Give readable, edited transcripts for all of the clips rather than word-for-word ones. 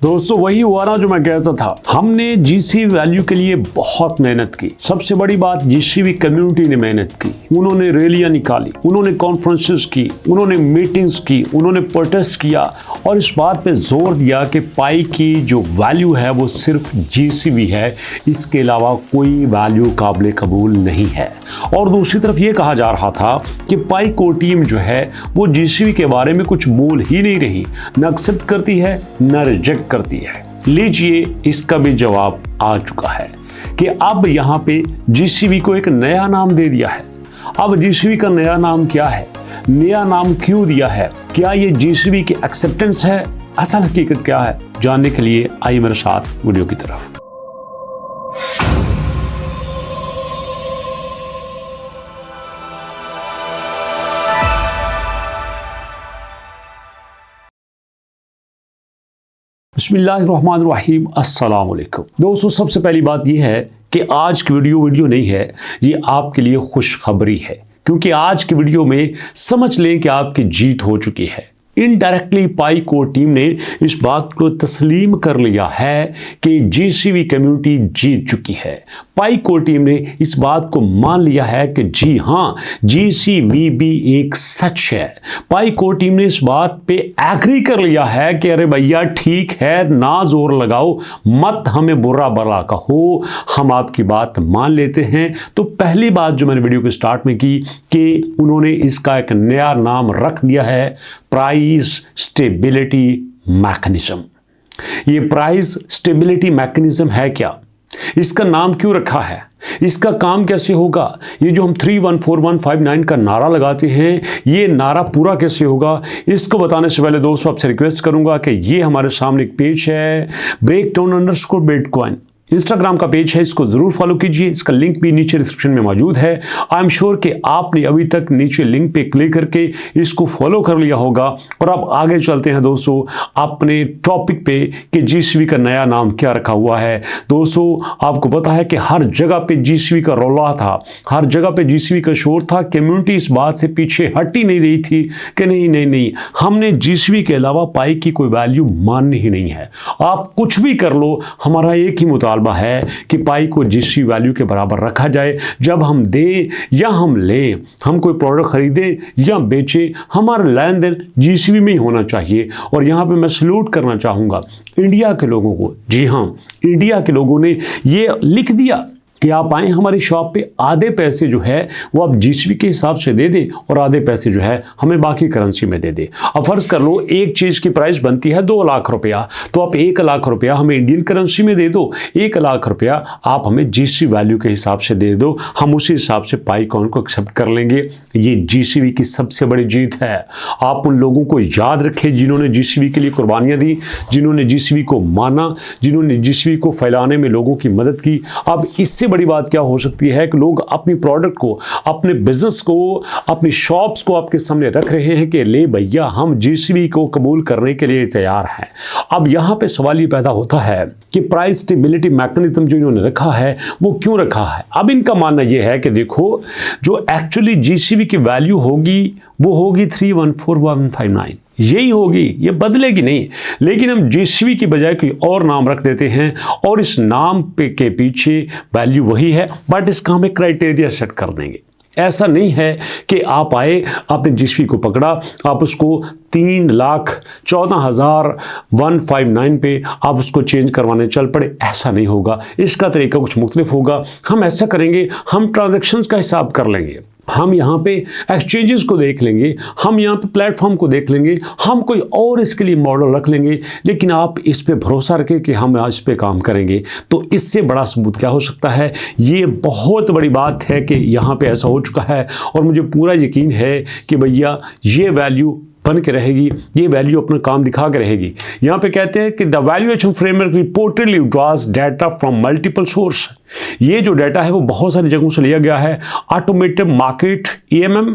दोस्तों वही हुआ ना जो मैं कहता था। हमने जीसी वैल्यू के लिए बहुत मेहनत की। सबसे बड़ी बात, जीसीवी कम्युनिटी ने मेहनत की। उन्होंने रैलियां निकाली, उन्होंने कॉन्फ्रेंसेस की, उन्होंने मीटिंग्स की, उन्होंने प्रोटेस्ट किया और इस बात पे जोर दिया कि पाई की जो वैल्यू है वो सिर्फ जीसीवी है, इसके अलावा कोई वैल्यू काबिल कबूल नहीं है। और दूसरी तरफ ये कहा जा रहा था कि पाई को टीम जो है वो जीसीवी के बारे में कुछ बोल ही नहीं रही, न एक्सेप्ट करती है न रिजेक्ट करती है। लीजिए, इसका भी जवाब आ चुका है कि अब यहां पे जीसीवी को एक नया नाम दे दिया है। अब जीसीवी का नया नाम क्या है, नया नाम क्यों दिया है, क्या ये जीसीवी की एक्सेप्टेंस है, असल हकीकत क्या है, जानने के लिए आइए मेरे साथ वीडियो की तरफ। बिस्मिल्लाहिर्रहमानिर्रहीम, अस्सलाम वालेकुम। दोस्तों सबसे पहली बात यह है कि आज की वीडियो नहीं है, ये आपके लिए खुशखबरी है, क्योंकि आज की वीडियो में समझ लें कि आपकी जीत हो चुकी है। इनडायरेक्टली पाई को टीम ने इस बात को तस्लीम कर लिया है कि जीसीवी कम्युनिटी जीत चुकी है। पाई को टीम ने इस बात को मान लिया है कि जी हाँ, जीसीवी भी एक सच है। पाई को टीम ने इस बात पे एग्री कर लिया है कि अरे भैया ठीक है, ना जोर लगाओ, मत हमें बुरा भला कहो, हम आपकी बात मान लेते हैं। तो पहली बात जो मैंने वीडियो के स्टार्ट में की कि उन्होंने इसका एक नया नाम रख दिया है, प्राइस स्टेबिलिटी मैकेनिज्म। ये प्राइस स्टेबिलिटी मैकेनिज्म है क्या, इसका नाम क्यों रखा है, इसका काम कैसे होगा, ये जो हम 314159 का नारा लगाते हैं, ये नारा पूरा कैसे होगा, इसको बताने से पहले दोस्तों आपसे रिक्वेस्ट करूंगा कि ये हमारे सामने एक पेज है, breakdown_bitcoin इंस्टाग्राम का पेज है, इसको जरूर फॉलो कीजिए। इसका लिंक भी नीचे डिस्क्रिप्शन में मौजूद है। आई एम श्योर कि आपने अभी तक नीचे लिंक पे क्लिक करके इसको फॉलो कर लिया होगा। और अब आगे चलते हैं दोस्तों अपने टॉपिक पे कि जीसीवी का नया नाम क्या रखा हुआ है। दोस्तों आपको पता है कि हर जगह पे जीसीवी का रौला था, हर जगह पे जीसीवी का शोर था। कम्युनिटी इस बात से पीछे हट ही नहीं रही थी कि नहीं, हमने जीसीवी के अलावा पाई की कोई वैल्यू माननी ही नहीं है। आप कुछ भी कर लो, हमारा एक ही मुतालबा है कि पाई को जीसी वैल्यू के बराबर रखा जाए। जब हम दें या हम लें, हम कोई प्रोडक्ट खरीदें या बेचें, हमारा लेन देन जीसीवी में ही होना चाहिए। और यहां पे मैं सैल्यूट करना चाहूंगा इंडिया के लोगों को। जी हां, इंडिया के लोगों ने ये लिख दिया कि आप आए हमारी शॉप पे, आधे पैसे जो है वो आप जीसीवी के हिसाब से दे दें और आधे पैसे जो है हमें बाकी करेंसी में दे दें। अब फर्ज कर लो एक चीज़ की प्राइस बनती है 2 लाख रुपया, तो आप 1 लाख रुपया हमें इंडियन करेंसी में दे दो, 1 लाख रुपया आप हमें जीसी वैल्यू के हिसाब से दे दो, हम उसी हिसाब से पाई कॉइन को एक्सेप्ट कर लेंगे। ये जीसीवी की सबसे बड़ी जीत है। आप उन लोगों को याद रखें जिन्होंने जीसीवी के लिए कुर्बानियाँ दी, जिन्होंने जीसीवी को माना, जिन्होंने जीसीवी को फैलाने में लोगों की मदद की। अब इससे बड़ी बात क्या हो सकती है कि लोग अपनी प्रोडक्ट को, अपने बिजनेस को, अपनी शॉप्स को आपके सामने रख रहे हैं कि ले भैया हम जीसीवी को कबूल करने के लिए तैयार हैं। अब यहां पे सवाल ये पैदा होता है कि प्राइस स्टेबिलिटी मैकेनिज्म जो इन्होंने रखा है वो क्यों रखा है। अब इनका मानना यह है कि देखो, जो एक्चुअली जीसीवी की वैल्यू होगी वो होगी 314159, यही होगी, ये बदलेगी नहीं। लेकिन हम जीसीवी की बजाय कोई और नाम रख देते हैं और इस नाम पे के पीछे वैल्यू वही है, बट इसका हम एक क्राइटेरिया सेट कर देंगे। ऐसा नहीं है कि आप आए, आपने जीसीवी को पकड़ा, आप उसको 3,14,159 पे आप उसको चेंज करवाने चल पड़े, ऐसा नहीं होगा। इसका तरीका कुछ मुख्तलिफ होगा। हम ऐसा करेंगे, हम ट्रांजैक्शंस का हिसाब कर लेंगे, हम यहाँ पे एक्सचेंजेस को देख लेंगे, हम यहाँ पे प्लेटफॉर्म को देख लेंगे, हम कोई और इसके लिए मॉडल रख लेंगे, लेकिन आप इस पे भरोसा रखें कि हम आज पे काम करेंगे। तो इससे बड़ा सबूत क्या हो सकता है। ये बहुत बड़ी बात है कि यहाँ पे ऐसा हो चुका है और मुझे पूरा यकीन है कि भैया ये वैल्यू बन के रहेगी, ये वैल्यू अपना काम दिखा के रहेगी। यहाँ पे कहते हैं कि the valuation framework reportedly draws data from multiple source. ये जो डाटा है वो बहुत सारी जगहों से लिया गया है। Automated market EMM,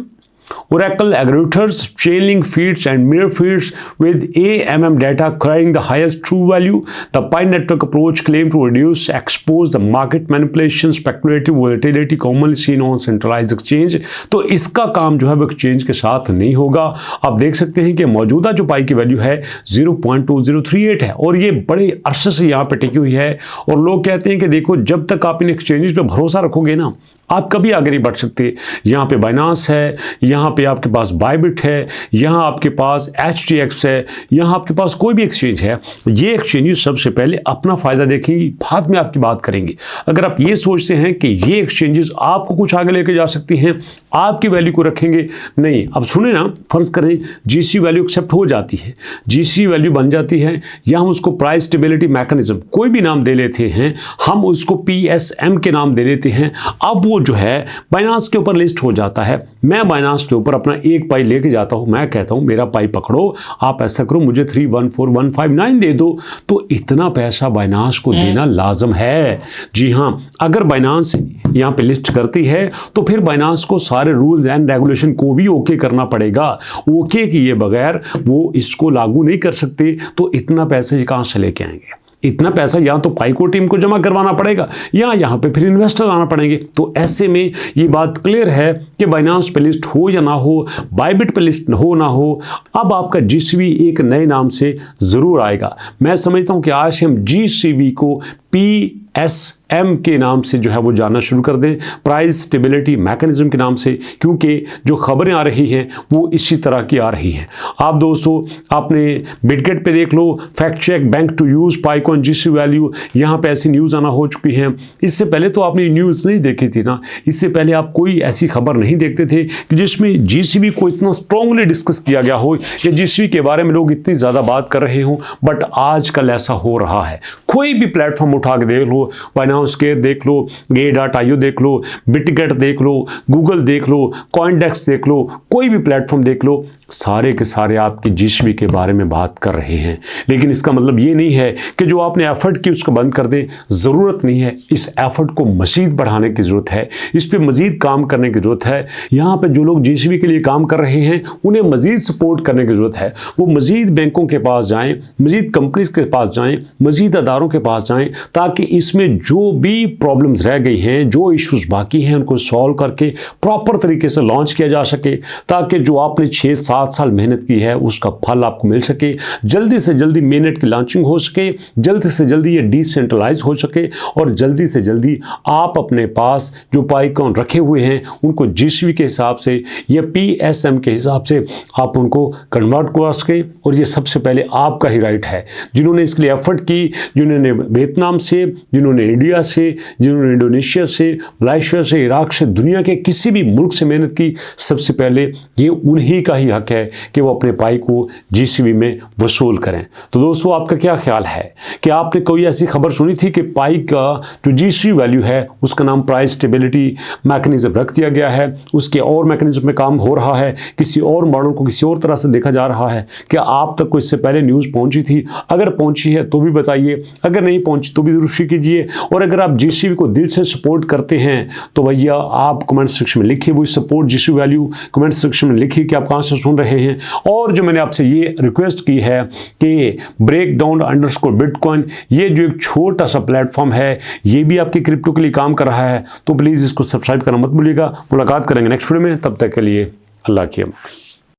Oracle aggregators, Chainlink feeds and mirror feeds with AMM data carrying the highest true value. The Pi network approach claimed to reduce, expose the market manipulation, speculative volatility commonly seen on centralized exchange. तो इसका काम जो है वो exchange के साथ नहीं होगा। आप देख सकते हैं कि मौजूदा जो पाई की वैल्यू है 0.2038 है और ये बड़े अरसे से यहाँ पे टिकी हुई है। और लोग कहते हैं कि देखो, जब तक आप इन एक्सचेंजेस पे भरोसा रखोगे ना, आप कभी आगे नहीं बढ़ सकते। यहाँ पे बाइनांस है, यहाँ पे आपके पास बाइबिट है, यहाँ आपके पास HTX है, यहाँ आपके पास कोई भी एक्सचेंज है। ये एक्सचेंजेस सबसे पहले अपना फ़ायदा देखेंगे, बाद में आपकी बात करेंगे। अगर आप ये सोचते हैं कि ये एक्सचेंजेस आपको कुछ आगे लेके जा सकती हैं, आपकी वैल्यू को रखेंगे, नहीं। अब सुने ना, फ़र्ज़ करें GC वैल्यू एक्सेप्ट हो जाती है, GC वैल्यू बन जाती है, या हम उसको प्राइस स्टेबिलिटी मैकेनिज्म कोई भी नाम दे लेते हैं, हम उसको PSM के नाम दे लेते हैं। अब वो जो है बाइनांस के ऊपर लिस्ट हो जाता है। मैं बाइनांस के ऊपर अपना एक पाई लेके जाता हूं, मैं कहता हूं मेरा पाई पकड़ो, आप ऐसा करो, मुझे 314159 दे दो, तो इतना पैसा बाइनांस को देना लाजम है। जी हां, अगर बाइनांस यहां पे लिस्ट करती है तो फिर बाइनांस को सारे रूल्स एंड रेगुलेशन को भी ओके करना पड़ेगा। ओके किए बगैर वो इसको लागू नहीं कर सकते। तो इतना पैसा ये कहां से लेके आएंगे? इतना पैसा या तो पाइको टीम को जमा करवाना पड़ेगा या यहाँ पे फिर इन्वेस्टर आना पड़ेंगे। तो ऐसे में ये बात क्लियर है कि बाइनांस पे लिस्ट हो या ना हो, बाइबिट पे लिस्ट हो ना हो, अब आपका GCV एक नए नाम से ज़रूर आएगा। मैं समझता हूँ कि आज हम GCV को PSM के नाम से जो है वो जानना शुरू कर दें, प्राइस स्टेबिलिटी मैकेनिज्म के नाम से, क्योंकि जो खबरें आ रही हैं वो इसी तरह की आ रही हैं। आप दोस्तों आपने बिटगेट पे देख लो, fact check bank to use Pi coin GC value, यहाँ पे ऐसी न्यूज़ आना हो चुकी हैं। इससे पहले तो आपने न्यूज़ नहीं देखी थी ना, इससे पहले आप कोई ऐसी खबर नहीं देखते थे कि जिसमें GCV को इतना स्ट्रांगली डिस्कस किया गया हो या GCV के बारे में लोग इतनी ज़्यादा बात कर रहे हों। बट आजकल ऐसा हो रहा है। कोई भी प्लेटफॉर्म उठा के देख लो, बाइनांस केयर देख लो, Gate.io देख लो, बिटगेट देख लो, गूगल देख लो, कॉइनडेक्स देख लो, कोई भी प्लेटफॉर्म देख लो, सारे के सारे आपके GCV के बारे में बात कर रहे हैं। लेकिन इसका मतलब ये नहीं है कि जो आपने एफर्ट की उसको बंद कर दें। ज़रूरत नहीं है, इस एफर्ट को मज़ीद बढ़ाने की ज़रूरत है, इस पर मज़ीद काम करने की ज़रूरत है। यहाँ पे जो लोग GCV के लिए काम कर रहे हैं उन्हें मज़ीद सपोर्ट करने की ज़रूरत है। वो मज़ीद बैंकों के पास जाएँ, मज़ीद कंपनीज़ के पास जाएँ, मज़ीद अदारों के पास जाएँ, ताकि इसमें जो भी प्रॉब्लम्स रह गई हैं, जो इश्यूज़ बाकी हैं, उनको सॉल्व करके प्रॉपर तरीके से लॉन्च किया जा सके, ताकि जो आपने 6-7 साल मेहनत की है उसका फल आपको मिल सके, जल्दी से जल्दी मेननेट की लॉन्चिंग हो सके, जल्दी से जल्दी ये डिसेंट्रलाइज हो सके और जल्दी से जल्दी आप अपने पास जो पाइकॉन रखे हुए हैं उनको GCV के हिसाब से या PSM के हिसाब से आप उनको कन्वर्ट करा सके। और ये सबसे पहले आपका ही राइट है। जिन्होंने इसके लिए एफर्ट की, जिन्होंने वियतनाम से, जिन्होंने इंडिया से, जिन्होंने इंडोनेशिया से, मलेशिया से, इराक से, दुनिया के किसी भी मुल्क से मेहनत की, सबसे पहले ये उन्हीं का ही हक है कि वो अपने पाई को GCV में वसूल करें। तो दोस्तों आपका क्या ख्याल है कि आपने कोई ऐसी खबर सुनी थी कि पाई का जो GCV वैल्यू है उसका नाम प्राइस स्टेबिलिटी मैकेनिज्म रख दिया गया है, उसके और मैकेनिज्म में काम हो रहा है, किसी और मॉडल को किसी और तरह से देखा जा रहा है? क्या आप तक कोई इससे पहले न्यूज़ पहुंची थी? अगर पहुंची है तो भी बताइए, अगर नहीं पहुंची तो भी जरूर शेयर कीजिए। और अगर आप GCV को दिल से सपोर्ट करते हैं तो भैया आप कमेंट सेक्शन में लिखिए वो support GCV value, comment section में लिखिए कि आप कहाँ से सुन रहे हैं। और जो मैंने आपसे ये रिक्वेस्ट की है कि breakdown_bitcoin, ये जो एक छोटा सा प्लेटफॉर्म है ये भी आपके क्रिप्टो के लिए काम कर रहा है, तो प्लीज़ इसको सब्सक्राइब करना मत भूलिएगा। मुलाकात करेंगे नेक्स्ट वीडियो में, तब तक के लिए अल्लाह की अमान।